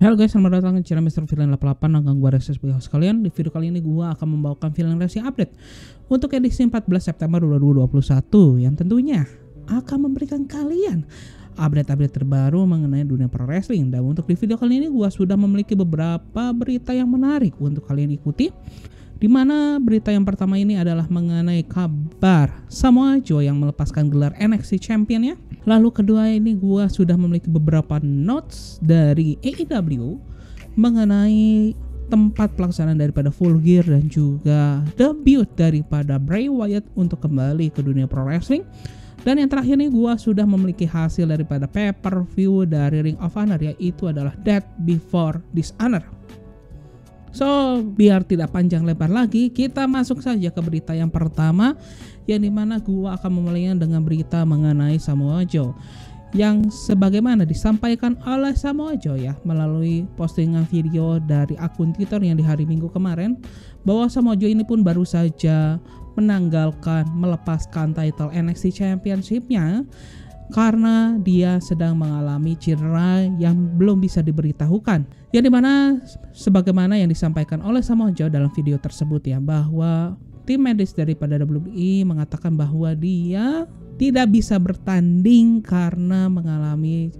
Halo guys, selamat datang di channel Mr. Villain 88. Nanggang gua Reses host kalian. Di video kali ini gua akan membawakan Villain Racing update untuk edisi 14 September 2021 yang tentunya akan memberikan kalian update-update terbaru mengenai dunia pro wrestling. Dan untuk di video kali ini gua sudah memiliki beberapa berita yang menarik untuk kalian ikuti. Dimana berita yang pertama ini adalah mengenai kabar Samoa Joe yang melepaskan gelar NXT Champion ya. Lalu kedua ini gua sudah memiliki beberapa notes dari AEW mengenai tempat pelaksanaan daripada Full Gear dan juga debut daripada Bray Wyatt untuk kembali ke dunia pro wrestling. Dan yang terakhir nih gua sudah memiliki hasil daripada pay-per-view dari Ring of Honor, yaitu adalah Death Before Dishonor. So, biar tidak panjang lebar lagi, kita masuk saja ke berita yang pertama, yang dimana gua akan memulainya dengan berita mengenai Samoa Joe yang sebagaimana disampaikan oleh Samoa Joe ya melalui postingan video dari akun Twitter yang di hari Minggu kemarin, bahwa Samoa Joe ini pun baru saja melepaskan title NXT Championship-nya karena dia sedang mengalami cedera yang belum bisa diberitahukan. Yang dimana sebagaimana yang disampaikan oleh Samoa Joe dalam video tersebut ya, bahwa tim medis daripada WWE mengatakan bahwa dia tidak bisa bertanding karena mengalami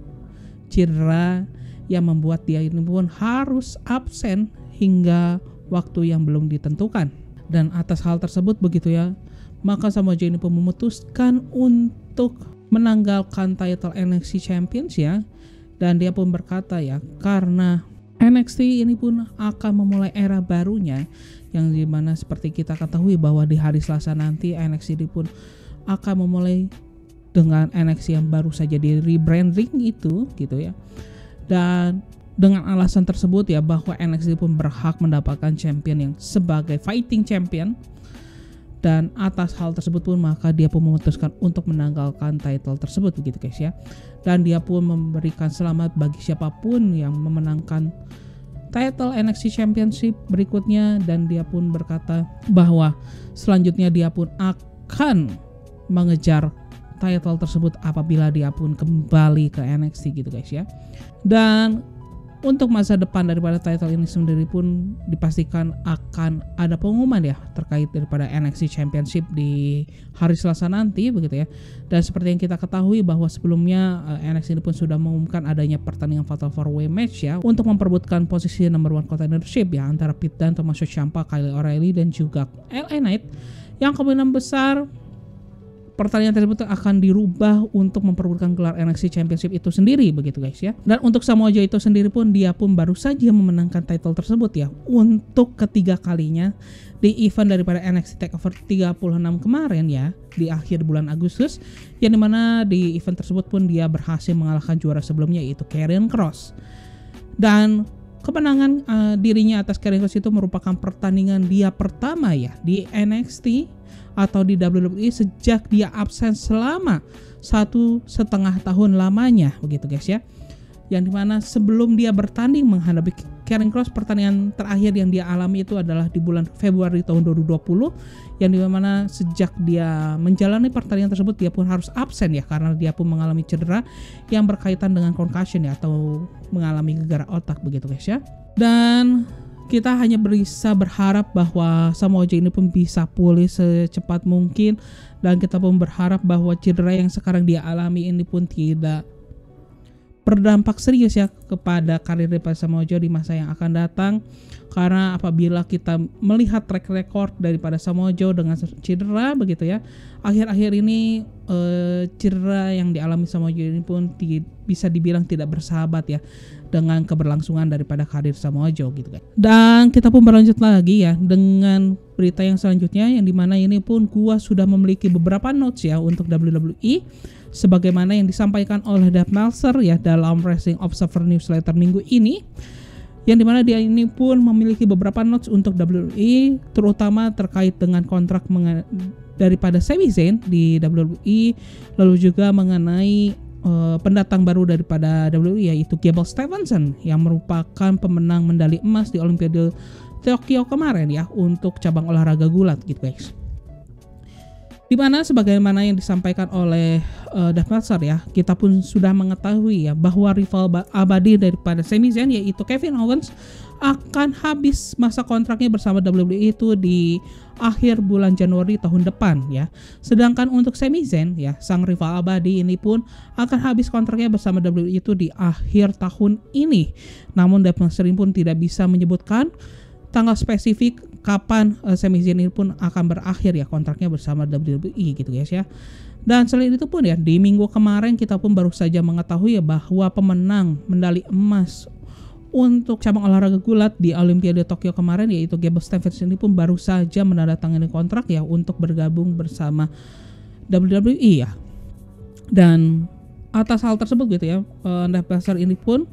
cedera yang membuat dia ini pun harus absen hingga waktu yang belum ditentukan. Dan atas hal tersebut begitu ya, maka Samoa Joe ini pun memutuskan untuk menanggalkan title NXT Champions ya. Dan dia pun berkata ya, karena NXT ini pun akan memulai era barunya, yang dimana seperti kita ketahui bahwa di hari Selasa nanti NXT ini pun akan memulai dengan NXT yang baru saja di rebranding itu gitu ya. Dan dengan alasan tersebut ya, bahwa NXT pun berhak mendapatkan champion yang sebagai fighting champion. Dan atas hal tersebut pun maka dia pun memutuskan untuk menanggalkan title tersebut begitu guys ya. Dan dia pun memberikan selamat bagi siapapun yang memenangkan title NXT Championship berikutnya. Dan dia pun berkata bahwa selanjutnya dia pun akan mengejar title tersebut apabila dia pun kembali ke NXT gitu guys ya. Dan untuk masa depan daripada title ini sendiri pun dipastikan akan ada pengumuman ya terkait daripada NXT Championship di hari Selasa nanti begitu ya. Dan seperti yang kita ketahui bahwa sebelumnya NXT ini pun sudah mengumumkan adanya pertandingan Fatal 4-Way match ya untuk memperebutkan posisi number 1 contendership ya antara Pete Dunne, Tommaso Ciampa, Kyle O'Reilly dan juga LA Knight, yang kemungkinan besar pertandingan tersebut akan dirubah untuk memperebutkan gelar NXT Championship itu sendiri begitu guys ya. Dan untuk Samoa Joe itu sendiri pun dia pun baru saja memenangkan title tersebut ya untuk ketiga kalinya di event daripada NXT TakeOver 36 kemarin ya, di akhir bulan Agustus, yang dimana di event tersebut pun dia berhasil mengalahkan juara sebelumnya yaitu Karrion Kross. Dan kemenangan dirinya atas Karrion Kross itu merupakan pertandingan dia pertama ya di NXT atau di WWE sejak dia absen selama 1,5 tahun lamanya begitu guys ya. Yang dimana sebelum dia bertanding menghadapi Karrion Kross, pertandingan terakhir yang dia alami itu adalah di bulan Februari tahun 2020, yang dimana sejak dia menjalani pertandingan tersebut dia pun harus absen ya karena dia pun mengalami cedera yang berkaitan dengan concussion ya, atau mengalami gegar otak begitu guys ya. Dan kita hanya bisa berharap bahwa Samoa Joe ini pun bisa pulih secepat mungkin, dan kita pun berharap bahwa cedera yang sekarang dia alami ini pun tidak berdampak serius ya kepada karir daripada Samoa Joe di masa yang akan datang. Karena apabila kita melihat track record daripada Samoa Joe dengan cedera begitu ya, akhir-akhir ini cedera yang dialami Samoa Joe ini pun bisa dibilang tidak bersahabat ya dengan keberlangsungan daripada karir Samoa Joe gitu kan. Dan kita pun berlanjut lagi ya dengan berita yang selanjutnya, yang dimana ini pun gua sudah memiliki beberapa notes ya untuk WWE sebagaimana yang disampaikan oleh Dave Meltzer ya dalam Wrestling Observer Newsletter minggu ini, yang dimana dia ini pun memiliki beberapa notes untuk WWE, terutama terkait dengan kontrak daripada Sami Zayn di WWE, lalu juga mengenai pendatang baru daripada WWE yaitu Gable Stevenson yang merupakan pemenang medali emas di Olimpiade Tokyo kemarin ya untuk cabang olahraga gulat gitu guys. Di mana sebagaimana yang disampaikan oleh Dave Meltzer ya, kita pun sudah mengetahui ya bahwa rival abadi daripada Sami Zayn yaitu Kevin Owens akan habis masa kontraknya bersama WWE itu di akhir bulan Januari tahun depan ya. Sedangkan untuk Sami Zayn ya, sang rival abadi ini pun akan habis kontraknya bersama WWE itu di akhir tahun ini. Namun Dave Meltzer pun tidak bisa menyebutkan tanggal spesifik kapan Sami Zayn ini pun akan berakhir ya kontraknya bersama WWE gitu guys ya. Dan selain itu pun ya, di minggu kemarin kita pun baru saja mengetahui ya bahwa pemenang medali emas untuk cabang olahraga gulat di Olimpiade Tokyo kemarin yaitu Gable Steveson ini pun baru saja menandatangani kontrak ya untuk bergabung bersama WWE ya. Dan atas hal tersebut gitu ya, Dave Meltzer ini pun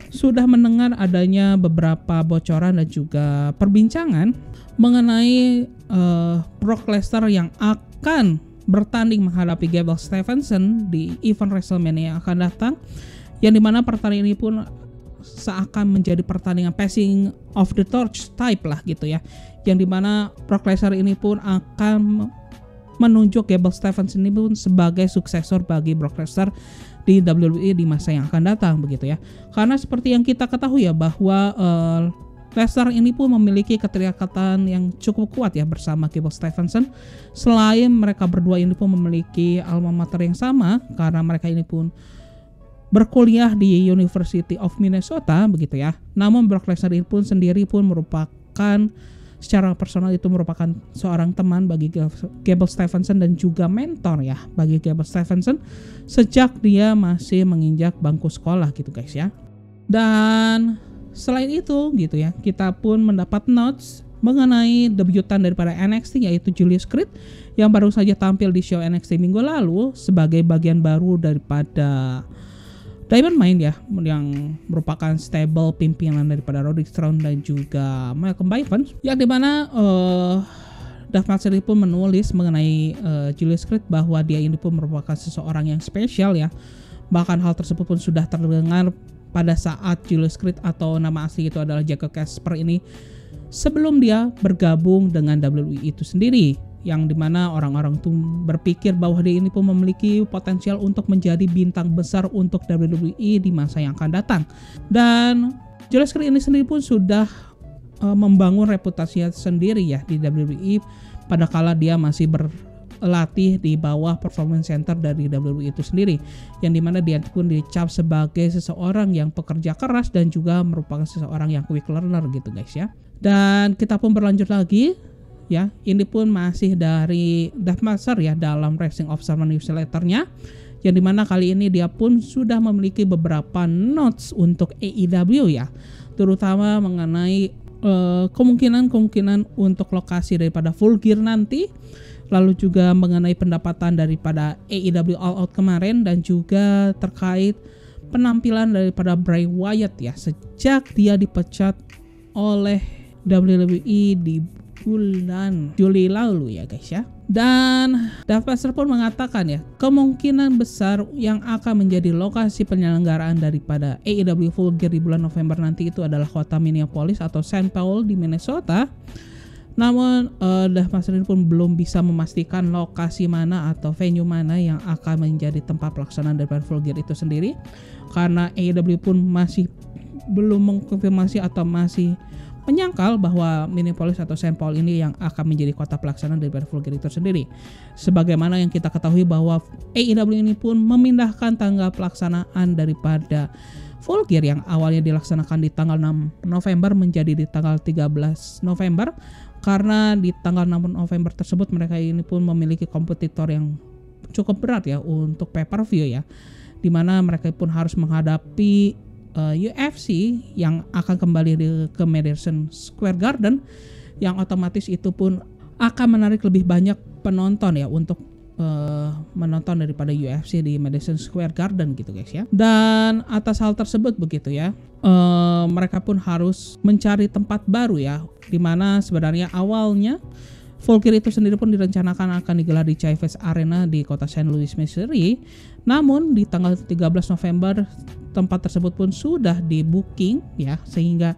sudah mendengar adanya beberapa bocoran dan juga perbincangan mengenai Brock Lesnar yang akan bertanding menghadapi Gable Steveson di event WrestleMania yang akan datang, yang dimana pertandingan ini pun seakan menjadi pertandingan passing of the torch type lah gitu ya, yang dimana Brock Lesnar ini pun akan menunjuk Gable Steveson ini pun sebagai suksesor bagi Brock Lesnar di WWE di masa yang akan datang begitu ya. Karena seperti yang kita ketahui ya bahwa Lesnar ini pun memiliki keterikatan yang cukup kuat ya bersama Gable Steveson. Selain mereka berdua ini pun memiliki alma mater yang sama karena mereka ini pun berkuliah di University of Minnesota begitu ya. Namun Brock Lesnar ini pun sendiri pun merupakan secara personal itu merupakan seorang teman bagi Gable Steveson dan juga mentor ya bagi Gable Steveson sejak dia masih menginjak bangku sekolah gitu guys ya. Dan selain itu gitu ya, kita pun mendapat notes mengenai debutan daripada NXT yaitu Julius Creed yang baru saja tampil di show NXT minggu lalu sebagai bagian baru daripada Diamond Mine ya, yang merupakan stable pimpinan daripada Roderick Strong dan juga Malcolm Bivens, yang dimana Dave Meltzer pun menulis mengenai Julius Creed bahwa dia ini pun merupakan seseorang yang spesial ya. Bahkan hal tersebut pun sudah terdengar pada saat Julius Creed atau nama asli itu adalah Jacob Casper ini sebelum dia bergabung dengan WWE itu sendiri, yang dimana orang-orang tuh berpikir bahwa dia ini pun memiliki potensial untuk menjadi bintang besar untuk WWE di masa yang akan datang. Dan Julius Creed ini sendiri pun sudah membangun reputasinya sendiri ya di WWE pada kala dia masih berlatih di bawah performance center dari WWE itu sendiri, yang dimana dia pun dicap sebagai seseorang yang pekerja keras dan juga merupakan seseorang yang quick learner gitu guys ya. Dan kita pun berlanjut lagi ya, ini pun masih dari Dave Meltzer ya dalam Wrestling Observer newsletternya, yang dimana kali ini dia pun sudah memiliki beberapa notes untuk AEW ya, terutama mengenai kemungkinan untuk lokasi daripada Full Gear nanti, lalu juga mengenai pendapatan daripada AEW All Out kemarin, dan juga terkait penampilan daripada Bray Wyatt ya sejak dia dipecat oleh WWE di bulan Juli lalu ya guys ya. Dan Dave Meltzer pun mengatakan ya, kemungkinan besar yang akan menjadi lokasi penyelenggaraan daripada AEW Full Gear di bulan November nanti itu adalah kota Minneapolis atau St. Paul di Minnesota. Namun Dave Meltzer pun belum bisa memastikan lokasi mana atau venue mana yang akan menjadi tempat pelaksanaan daripada Full Gear itu sendiri, karena AEW pun masih belum mengkonfirmasi atau masih menyangkal bahwa Minneapolis atau St. Paul ini yang akan menjadi kota pelaksanaan daripada Full Gear itu sendiri. Sebagaimana yang kita ketahui bahwa AEW ini pun memindahkan tanggal pelaksanaan daripada Full Gear yang awalnya dilaksanakan di tanggal 6 November menjadi di tanggal 13 November, karena di tanggal 6 November tersebut mereka ini pun memiliki kompetitor yang cukup berat ya untuk pay-per-view ya, dimana mereka pun harus menghadapi UFC yang akan kembali ke Madison Square Garden, yang otomatis itu pun akan menarik lebih banyak penonton ya untuk menonton daripada UFC di Madison Square Garden gitu guys ya. Dan atas hal tersebut begitu ya, mereka pun harus mencari tempat baru ya, dimana sebenarnya awalnya Full Gear itu sendiri pun direncanakan akan digelar di Chávez Arena di kota St. Louis, Missouri. Namun di tanggal 13 November tempat tersebut pun sudah di booking ya, sehingga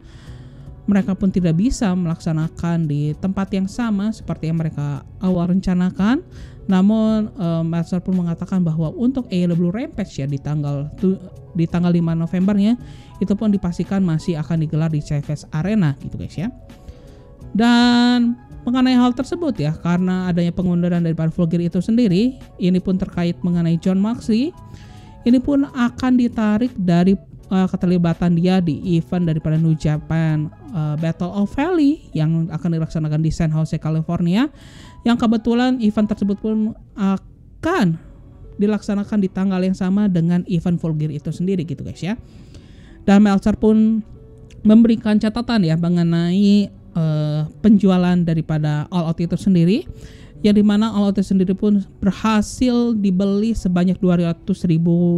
mereka pun tidak bisa melaksanakan di tempat yang sama seperti yang mereka awal rencanakan. Namun Meltzer pun mengatakan bahwa untuk AEW Rampage ya di tanggal 5 Novembernya itu pun dipastikan masih akan digelar di CVS Arena gitu guys ya. Dan mengenai hal tersebut ya, karena adanya pengunduran daripada Full Gear itu sendiri, ini pun terkait mengenai Jon Moxley, ini pun akan ditarik dari keterlibatan dia di event daripada New Japan Battle of Valley yang akan dilaksanakan di San Jose, California, yang kebetulan event tersebut pun akan dilaksanakan di tanggal yang sama dengan event Full Gear itu sendiri gitu guys ya. Dan Meltzer pun memberikan catatan ya mengenai penjualan daripada All Out itu sendiri, yang dimana All Out itu sendiri pun berhasil dibeli sebanyak 200.000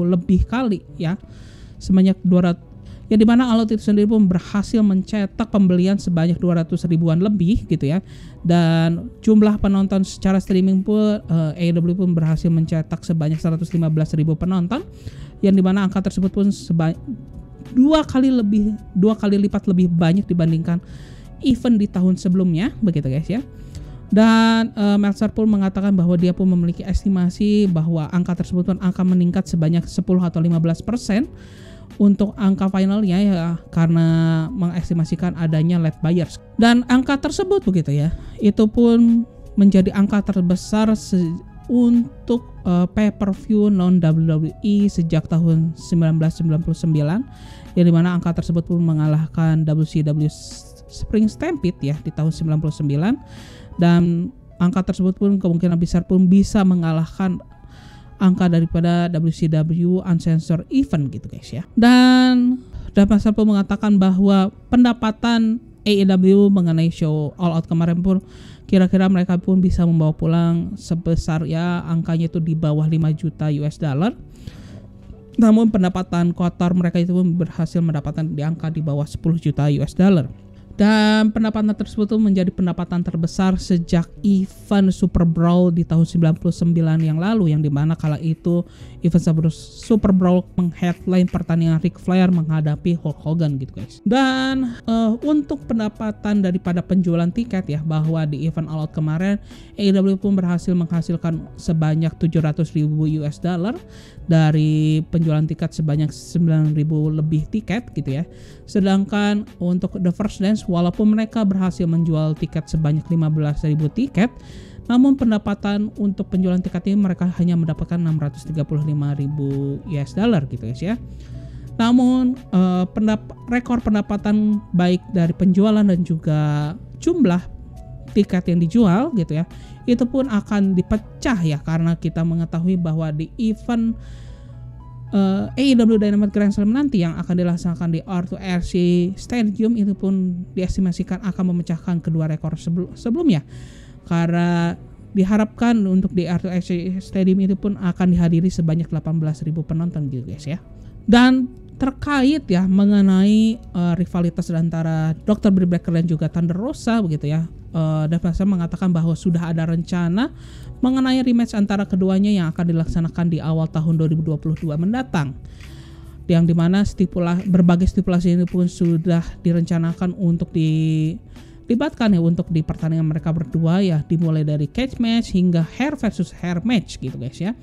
lebih kali ya, sebanyak 200, yang dimana All Out itu sendiri pun berhasil mencetak pembelian sebanyak 200.000-an lebih gitu ya. Dan jumlah penonton secara streaming pun AEW pun berhasil mencetak sebanyak 115.000 penonton, yang dimana angka tersebut pun dua kali lipat lebih banyak dibandingkan event di tahun sebelumnya begitu guys ya. Dan Meltzer pun mengatakan bahwa dia pun memiliki estimasi bahwa angka tersebut pun akan meningkat sebanyak 10 atau 15% untuk angka finalnya ya, karena mengestimasikan adanya late buyers. Dan angka tersebut begitu ya, itu pun menjadi angka terbesar untuk pay-per-view non WWE sejak tahun 1999, yang dimana angka tersebut pun mengalahkan WCW Spring Stampede ya di tahun 99, dan angka tersebut pun kemungkinan besar pun bisa mengalahkan angka daripada WCW Uncensored Event gitu guys ya. Dan Meltzer pun mengatakan bahwa pendapatan AEW mengenai show All Out kemarin pun kira-kira mereka pun bisa membawa pulang sebesar ya angkanya itu di bawah 5 juta US dollar. Namun pendapatan kotor mereka itu pun berhasil mendapatkan di angka di bawah 10 juta US dollar. Dan pendapatan tersebut menjadi pendapatan terbesar sejak event Super Brawl di tahun 99 yang lalu, yang dimana kala itu event Super Brawl mengheadline pertandingan Ric Flair menghadapi Hulk Hogan gitu guys. Dan untuk pendapatan daripada penjualan tiket ya, bahwa di event All Out kemarin AEW pun berhasil menghasilkan sebanyak 700.000 US dollar dari penjualan tiket sebanyak 9.000 lebih tiket gitu ya. Sedangkan untuk The First Dance, walaupun mereka berhasil menjual tiket sebanyak 15.000 tiket, namun pendapatan untuk penjualan tiket ini mereka hanya mendapatkan 635.000 US dollar gitu guys ya. Namun rekor pendapatan baik dari penjualan dan juga jumlah tiket yang dijual gitu ya, itu pun akan dipecah ya, karena kita mengetahui bahwa di event AEW Dynamite Grand Slam nanti yang akan dilaksanakan di R2RC Stadium itu pun diestimasikan akan memecahkan kedua rekor sebelumnya, karena diharapkan untuk di R2RC Stadium itu pun akan dihadiri sebanyak 18.000 penonton gitu guys ya. Dan terkait ya mengenai rivalitas antara Dr. Britt Baker dan juga Thunder Rosa begitu ya, Meltzer mengatakan bahwa sudah ada rencana mengenai rematch antara keduanya yang akan dilaksanakan di awal tahun 2022 mendatang, yang dimana berbagai stipulasi ini pun sudah direncanakan untuk dilibatkan ya untuk di pertandingan mereka berdua ya, dimulai dari cage match hingga hair versus hair match gitu guys ya.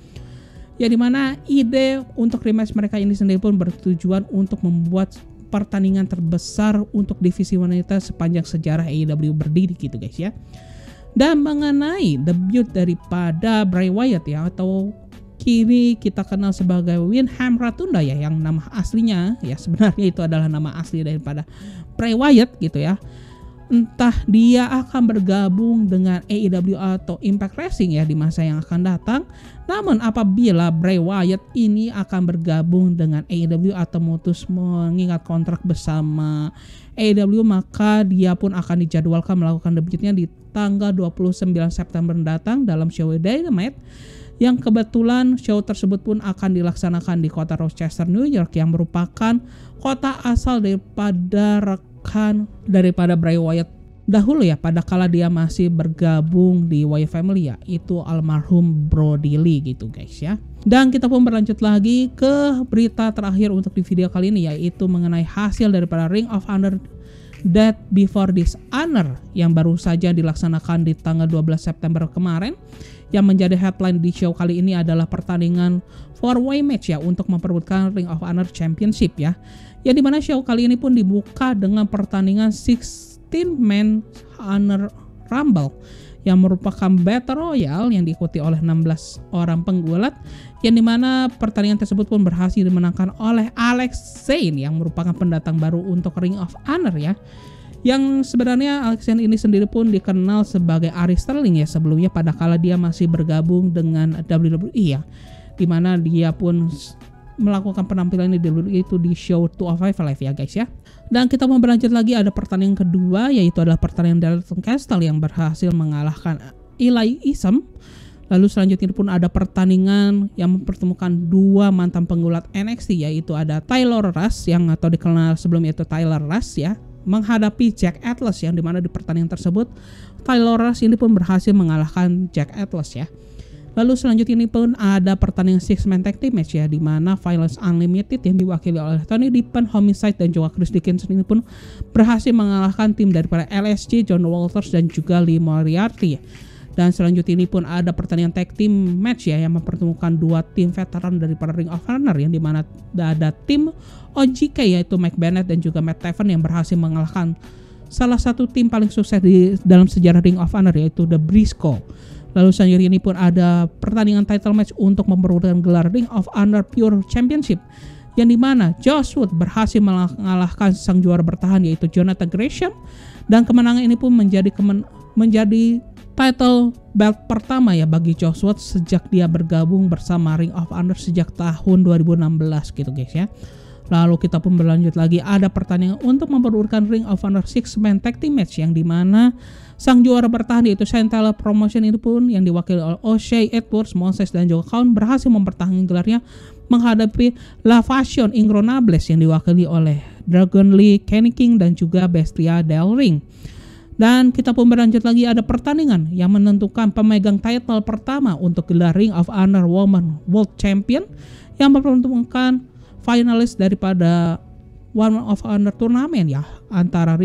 Ya dimana ide untuk rematch mereka ini sendiri pun bertujuan untuk membuat pertandingan terbesar untuk divisi wanita sepanjang sejarah AEW berdiri gitu guys ya. Dan mengenai debut daripada Bray Wyatt ya, atau kini kita kenal sebagai Windham Rotunda ya, yang nama aslinya ya sebenarnya itu adalah nama asli daripada Bray Wyatt gitu ya. Entah dia akan bergabung dengan AEW atau Impact Wrestling ya di masa yang akan datang. Namun apabila Bray Wyatt ini akan bergabung dengan AEW atau memutus mengikat kontrak bersama AEW, maka dia pun akan dijadwalkan melakukan debutnya di tanggal 29 September mendatang dalam show Dynamite, yang kebetulan show tersebut pun akan dilaksanakan di kota Rochester, New York, yang merupakan kota asal daripada Bray Wyatt dahulu ya, pada kala dia masih bergabung di Wyatt Family ya, itu almarhum Brody Lee gitu guys ya. Dan kita pun berlanjut lagi ke berita terakhir untuk di video kali ini, yaitu mengenai hasil daripada Ring of Honor Death Before Dishonor yang baru saja dilaksanakan di tanggal 12 September kemarin. Yang menjadi headline di show kali ini adalah pertandingan 4-way match ya untuk memperebutkan Ring of Honor Championship ya. Yang dimana show kali ini pun dibuka dengan pertandingan 16-man Honor Rumble yang merupakan Battle Royale yang diikuti oleh 16 orang penggulat, yang dimana pertandingan tersebut pun berhasil dimenangkan oleh Alex Zayne yang merupakan pendatang baru untuk Ring of Honor ya. Yang sebenarnya Alex Zayne ini sendiri pun dikenal sebagai Ari Sterling ya sebelumnya pada kala dia masih bergabung dengan WWE ya, dimana dia pun melakukan penampilan di WWE itu di show 205 Live ya guys ya. Dan kita mau berlanjut lagi, ada pertandingan kedua yaitu adalah pertandingan Dalton Castle yang berhasil mengalahkan Eli Isom. Lalu selanjutnya pun ada pertandingan yang mempertemukan dua mantan penggulat NXT yaitu ada Tyler Rush yang atau dikenal sebelumnya itu Tyler Rush ya, menghadapi Jack Atlas yang dimana di pertandingan tersebut Tyler Rush ini pun berhasil mengalahkan Jack Atlas ya. Lalu selanjutnya ini pun ada pertandingan 6-man tag team match ya, di mana Violence Unlimited yang diwakili oleh Tony Deppen, Homicide dan juga Chris Dickinson ini pun berhasil mengalahkan tim daripada LSG, John Walters dan juga Lee Moriarty. Dan selanjutnya ini pun ada pertandingan tag team match ya yang mempertemukan dua tim veteran daripada Ring of Honor, yang dimana ada tim OGK yaitu Mike Bennett dan juga Matt Taven yang berhasil mengalahkan salah satu tim paling sukses di dalam sejarah Ring of Honor yaitu The Briscoe. Lalu selanjutnya ini pun ada pertandingan title match untuk memperebutkan gelar Ring of Honor Pure Championship, yang dimana Josh Wood berhasil mengalahkan sang juara bertahan yaitu Jonathan Gresham, dan kemenangan ini pun menjadi title belt pertama ya bagi Josh Wood sejak dia bergabung bersama Ring of Honor sejak tahun 2016 gitu guys ya. Lalu kita pun berlanjut lagi, ada pertandingan untuk memperebutkan Ring of Honor 6-man tag team match yang dimana sang juara bertahan yaitu Central Promotion ini pun yang diwakili oleh O'Shea, Edwards, Moses dan juga Count berhasil mempertahankan gelarnya menghadapi La Faction Ingobernables yang diwakili oleh Dragon Lee, Kenny King dan juga Bestia Del Ring. Dan kita pun berlanjut lagi, ada pertandingan yang menentukan pemegang title pertama untuk gelar Ring of Honor Women World Champion yang mempertemukan finalis daripada One of Honor Tournament ya, antara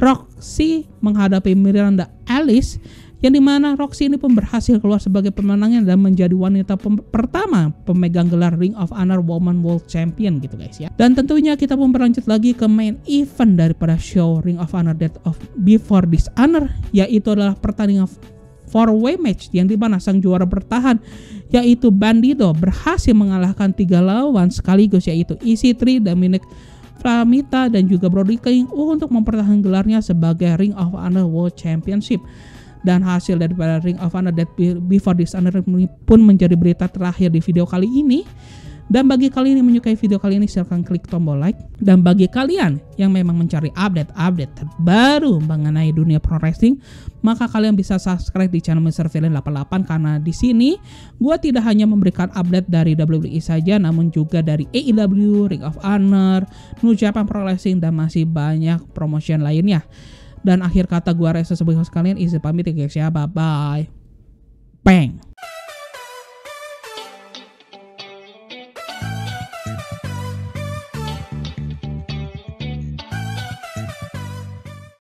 Roxy menghadapi Miranda Alice, yang dimana Roxy ini pun berhasil keluar sebagai pemenangnya dan menjadi wanita pertama pemegang gelar Ring of Honor Women World Champion gitu guys ya. Dan tentunya kita pun berlanjut lagi ke main event daripada show Ring of Honor Death Before Dishonor, yaitu adalah pertandingan 4-way match yang dimana sang juara bertahan yaitu Bandido berhasil mengalahkan 3 lawan sekaligus yaitu EC3, Dominic Flamita dan juga Brody King untuk mempertahankan gelarnya sebagai Ring of Honor World Championship. Dan hasil daripada Ring of Honor Death Before Dishonor pun menjadi berita terakhir di video kali ini. Dan bagi kalian yang menyukai video kali ini, silahkan klik tombol like. Dan bagi kalian yang memang mencari update terbaru mengenai dunia pro wrestling, maka kalian bisa subscribe di channel Mr. Villain 88, karena di sini gue tidak hanya memberikan update dari WWE saja, namun juga dari AEW, Ring of Honor, New Japan Pro Wrestling dan masih banyak promotion lainnya. Dan akhir kata gue Reza sebagai host kalian, izin pamit ya guys ya, bye bye.